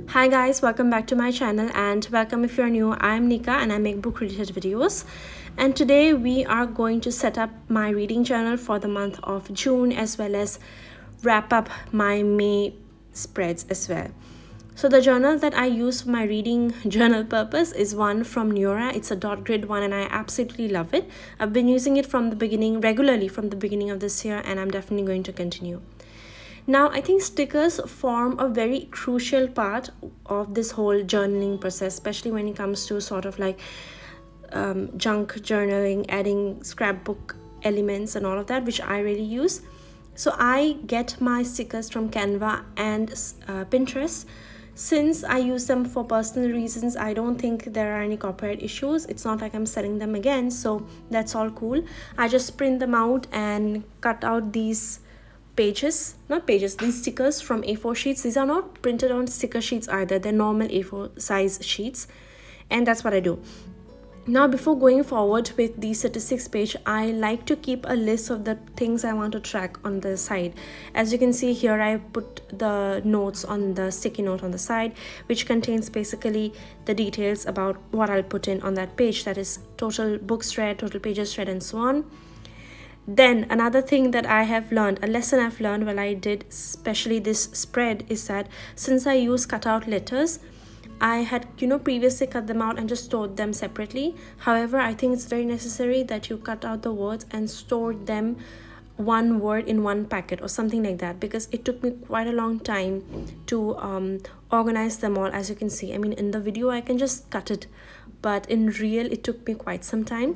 Hi guys, welcome back to my channel and welcome if you're new. I'm Nika and I make book related videos, and today we are going to set up my reading journal for the month of June as well as wrap up my May spreads as well. So the journal that I use for my reading journal purpose is one from neorah. It's a dot grid one and I absolutely love it. I've been using it from the beginning, regularly from the beginning of this year, and I'm definitely going to continue. Now, I think stickers form a very crucial part of this whole journaling process, especially when it comes to sort of like junk journaling, adding scrapbook elements and all of that, which I really use. So I get my stickers from Canva and Pinterest. Since I use them for personal reasons, I don't think there are any copyright issues. It's not like I'm selling them again, so that's all cool. I just print them out and cut out these these stickers from A4 sheets. These are not printed on sticker sheets either, they're normal A4 size sheets, and that's what I do. Now, before going forward with the statistics page, I like to keep a list of the things I want to track on the side. As you can see here, I put the notes on the sticky note on the side, which contains basically the details about what I'll put in on that page, that is total books read, total pages read, and so on. Then another thing that I have learned, a lesson I've learned while I did especially this spread, is that since I use cutout letters, I had previously cut them out and just stored them separately. However, I think it's very necessary that you cut out the words and store them one word in one packet or something like that, because it took me quite a long time to organize them all. As you can see, I mean, in the video I can just cut it, but in real it took me quite some time.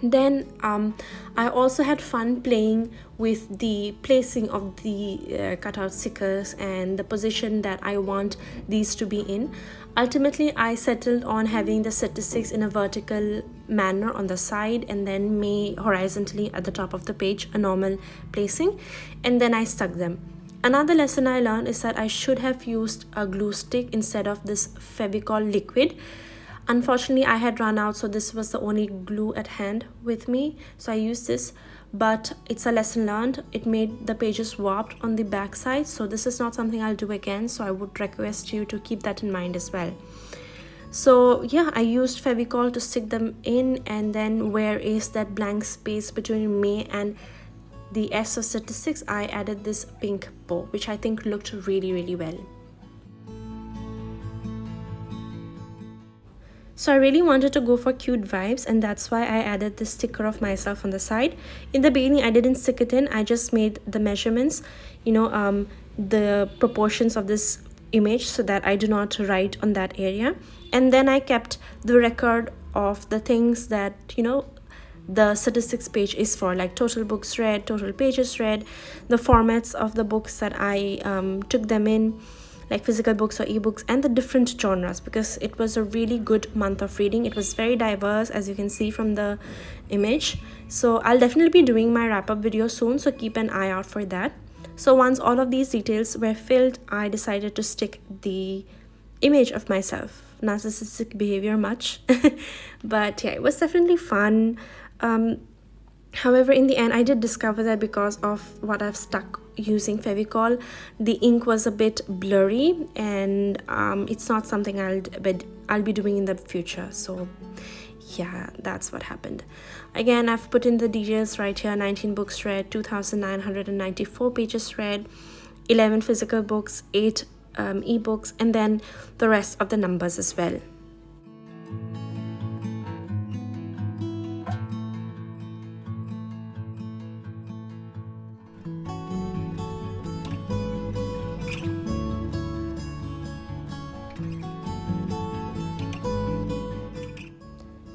Then I also had fun playing with the placing of the cutout stickers and the position that I want these to be in. Ultimately, I settled on having the statistics in a vertical manner on the side and then May horizontally at the top of the page, a normal placing, and then I stuck them. Another lesson I learned is that I should have used a glue stick instead of this Fevicol liquid. Unfortunately, I had run out, so this was the only glue at hand with me, so I used this, but it's a lesson learned. It made the pages warped on the back side, so this is not something I'll do again, so I would request you to keep that in mind as well. So yeah, I used Fevicol to stick them in, and then where is that blank space between May and the S of statistics, I added this pink bow, which I think looked really well. So I really wanted to go for cute vibes, and that's why I added this sticker of myself on the side. In the beginning, I didn't stick it in. I just made the measurements, the proportions of this image so that I do not write on that area. And then I kept the record of the things that, the statistics page is for, like total books read, total pages read, the formats of the books that I took them in, like physical books or ebooks, and the different genres, because it was a really good month of reading. It was very diverse, as you can see from the image. So I'll definitely be doing my wrap-up video soon, so keep an eye out for that. So once all of these details were filled, I decided to stick the image of myself. Narcissistic behavior much but yeah, it was definitely fun. However, in the end, I did discover that because of what I've stuck using Fevicol, the ink was a bit blurry, and it's not something I'll be doing in the future. So yeah, that's what happened. Again, I've put in the details right here: 19 books read, 2,994 pages read, 11 physical books, 8 ebooks, and then the rest of the numbers as well.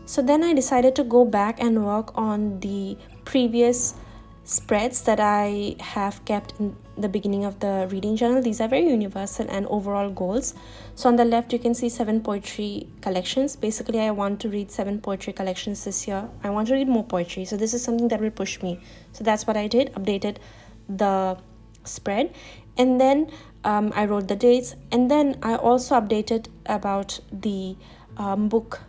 So then I decided to go back and work on the previous spreads that I have kept in the beginning of the reading journal. These are very universal and overall goals. So on the left, you can see 7 poetry collections. Basically, I want to read 7 poetry collections this year. I want to read more poetry. So this is something that will push me. So that's what I did, updated the spread. And then I wrote the dates. And then I also updated about the book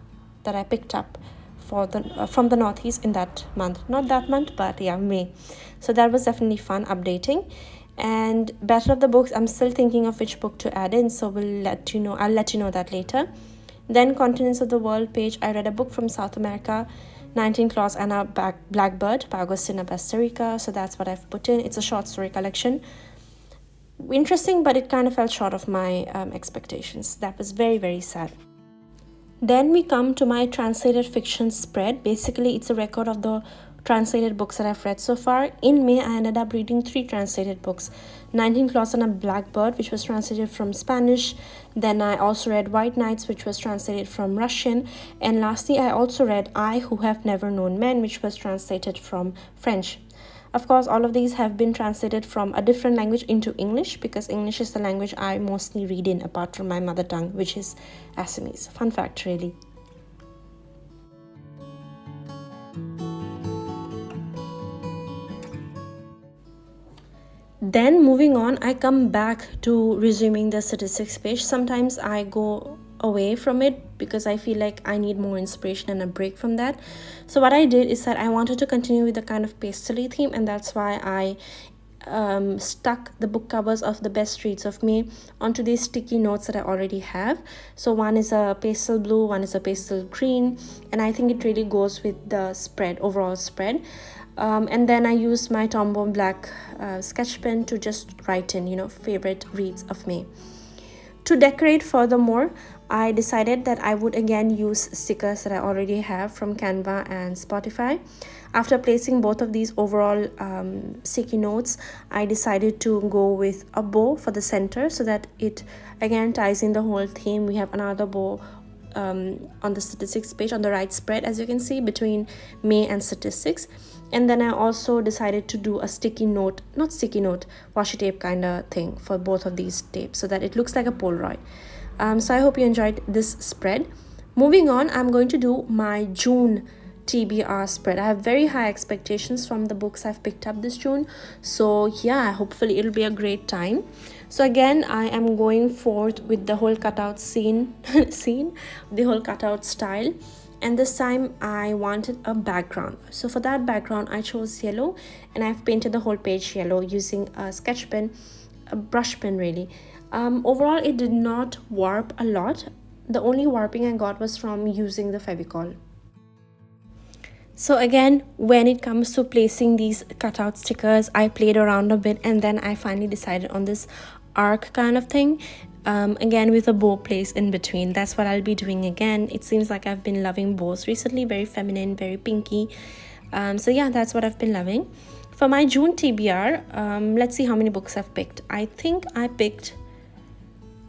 that I picked up for the from the Northeast in that month. Not that month, but yeah, May. So that was definitely fun updating. And Battle of the Books, I'm still thinking of which book to add in, so I'll let you know that later. Then Continents of the World page, I read a book from South America, 19 Claws and a Blackbird by Agustina Basterica. So that's what I've put in. It's a short story collection. Interesting, but it kind of fell short of my expectations. That was very, very sad. Then we come to my translated fiction spread. Basically, it's a record of the translated books that I've read so far. In May, I ended up reading 3 translated books. 19 Claws and a Blackbird, which was translated from Spanish. Then I also read White Nights, which was translated from Russian. And lastly, I also read I Who Have Never Known Men, which was translated from French. Of course, all of these have been translated from a different language into English, because English is the language I mostly read in, apart from my mother tongue, which is Assamese. Fun fact, really. Then moving on, I come back to resuming the statistics page. Sometimes I go away from it because I feel like I need more inspiration and a break from that. So what I did is that I wanted to continue with the kind of pastel theme, and that's why I stuck the book covers of the best reads of May onto these sticky notes that I already have. So one is a pastel blue, one is a pastel green, and I think it really goes with the spread, overall spread. And then I used my Tombow black sketch pen to just write in, favorite reads of May. To decorate furthermore, I decided that I would again use stickers that I already have from Canva and Spotify. After placing both of these overall sticky notes, I decided to go with a bow for the center so that it again ties in the whole theme. We have another bow on the statistics page on the right spread, as you can see, between May and statistics. And then I also decided to do a washi tape kind of thing for both of these tapes so that it looks like a Polaroid. So I hope you enjoyed this spread. Moving on, I'm going to do my June TBR spread. I have very high expectations from the books I've picked up this June. So yeah, hopefully it'll be a great time. So again, I am going forth with the whole cutout the whole cutout style. And this time I wanted a background. So for that background, I chose yellow, and I've painted the whole page yellow using a sketch pen, a brush pen really. Overall, it did not warp a lot. The only warping I got was from using the Fevicol. So again, when it comes to placing these cutout stickers, I played around a bit, and then I finally decided on this arc kind of thing. Again with a bow place in between. That's what I'll be doing again. It seems like I've been loving bows recently, very feminine, very pinky. So yeah, that's what I've been loving. For my June TBR, let's see how many books I've picked. I think I picked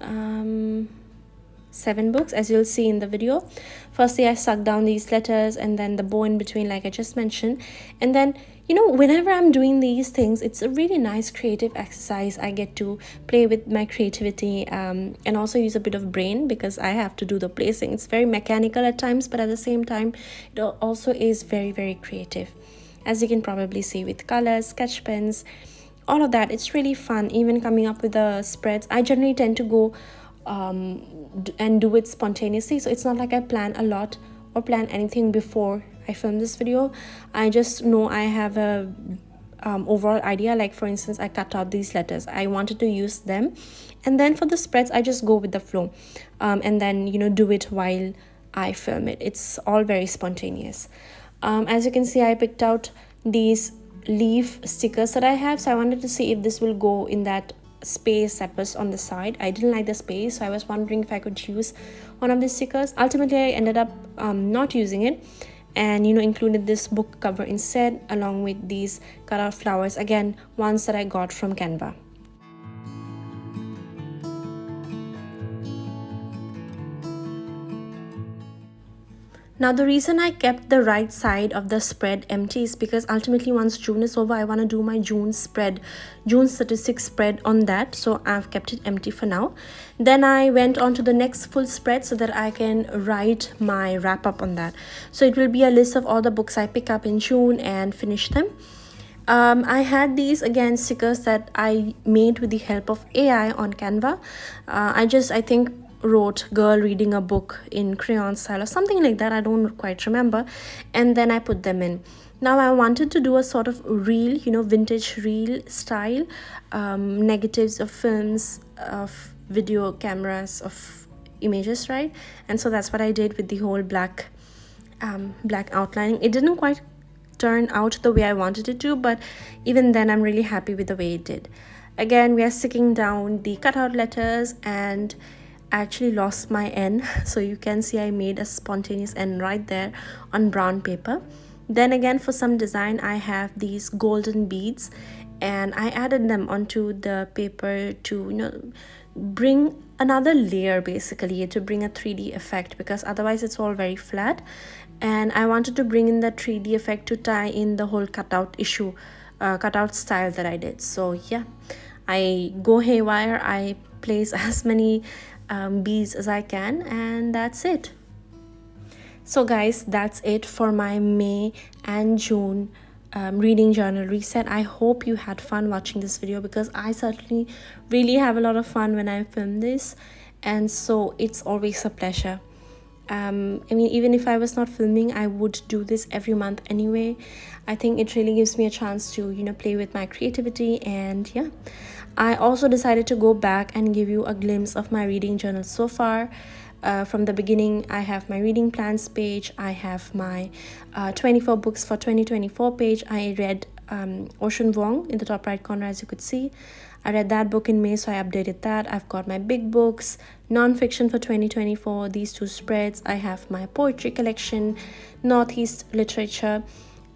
7 books, as you'll see in the video. Firstly, I stuck down these letters, and then the bow in between, like I just mentioned. And then, whenever I'm doing these things, it's a really nice creative exercise. I get to play with my creativity and also use a bit of brain, because I have to do the placing. It's very mechanical at times, but at the same time, it also is very, very creative. As you can probably see, with colors, sketch pens, all of that. It's really fun, even coming up with the spreads. I generally tend to go and do it spontaneously, so it's not like I plan a lot or plan anything before I film this video. I just know I have a overall idea. Like for instance, I cut out these letters, I wanted to use them, and then for the spreads I just go with the flow, and then do it while I film it. It's all very spontaneous. As you can see, I picked out these leaf stickers that I have, so I wanted to see if this will go in that space that was on the side. I didn't like the space, so I was wondering if I could use one of these stickers. Ultimately, I ended up not using it, and included this book cover instead, along with these cutout flowers, again ones that I got from Canva. Now, the reason I kept the right side of the spread empty is because ultimately once June is over, I want to do my June statistics spread on that. So I've kept it empty for now. Then I went on to the next full spread so that I can write my wrap up on that. So it will be a list of all the books I pick up in June and finish them. I had these again stickers that I made with the help of AI on Canva. I think wrote girl reading a book in crayon style or something like that. I don't quite remember, and then I put them in. Now I wanted to do a sort of reel, you know, vintage reel style, negatives of films, of video cameras, of images, right? And so that's what I did with the whole black outlining. It didn't quite turn out the way I wanted it to, but even then I'm really happy with the way it did. Again, we are sticking down the cutout letters, and I actually lost my N, so you can see I made a spontaneous N right there on brown paper. Then again, for some design, I have these golden beads, and I added them onto the paper to, you know, bring another layer, basically to bring a 3D effect, because otherwise it's all very flat. And I wanted to bring in that 3D effect to tie in the whole cutout issue, cutout style that I did. So yeah, I go haywire, I place as many beads as I can, and that's it. So guys, that's it for my May and June reading journal reset. I hope you had fun watching this video, because I certainly really have a lot of fun when I film this, and so it's always a pleasure. I mean, even if I was not filming, I would do this every month anyway. I think it really gives me a chance to, you know, play with my creativity. And yeah, I also decided to go back and give you a glimpse of my reading journal so far. From the beginning, I have my reading plans page, I have my 24 books for 2024 page. I read Ocean Vuong in the top right corner, as you could see. I read that book in May, so I updated that. I've got my big books, non-fiction for 2024, these two spreads. I have my poetry collection, Northeast literature,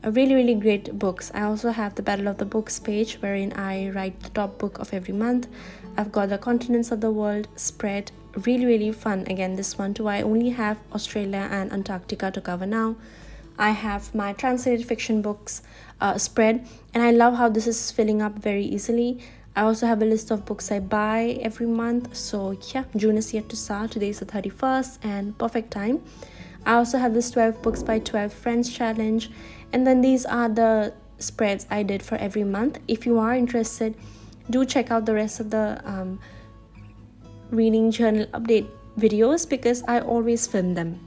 really great books. I also have the Battle of the Books page, wherein I write the top book of every month. I've got the Continents of the World spread, really fun. Again, this one too, I only have Australia and Antarctica to cover now. I have my translated fiction books spread, and I love how this is filling up very easily. I also have a list of books I buy every month. So yeah, June is yet to start. Today is the 31st, and perfect time. I also have this 12 books by 12 friends challenge, and then these are the spreads I did for every month. If you are interested, do check out the rest of the reading journal update videos, because I always film them.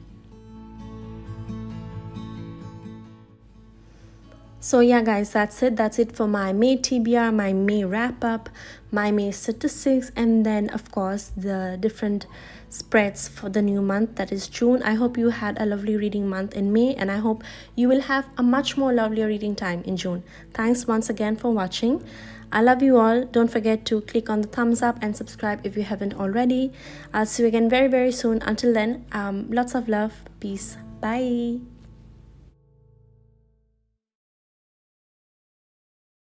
So yeah guys, that's it for my May TBR, my May wrap up, my May statistics, and then of course the different spreads for the new month, that is June. I hope you had a lovely reading month in May, and I hope you will have a much more lovelier reading time in June. Thanks once again for watching. I love you all. Don't forget to click on the thumbs up and subscribe if you haven't already. I'll see you again very soon. Until then, lots of love. Peace. Bye.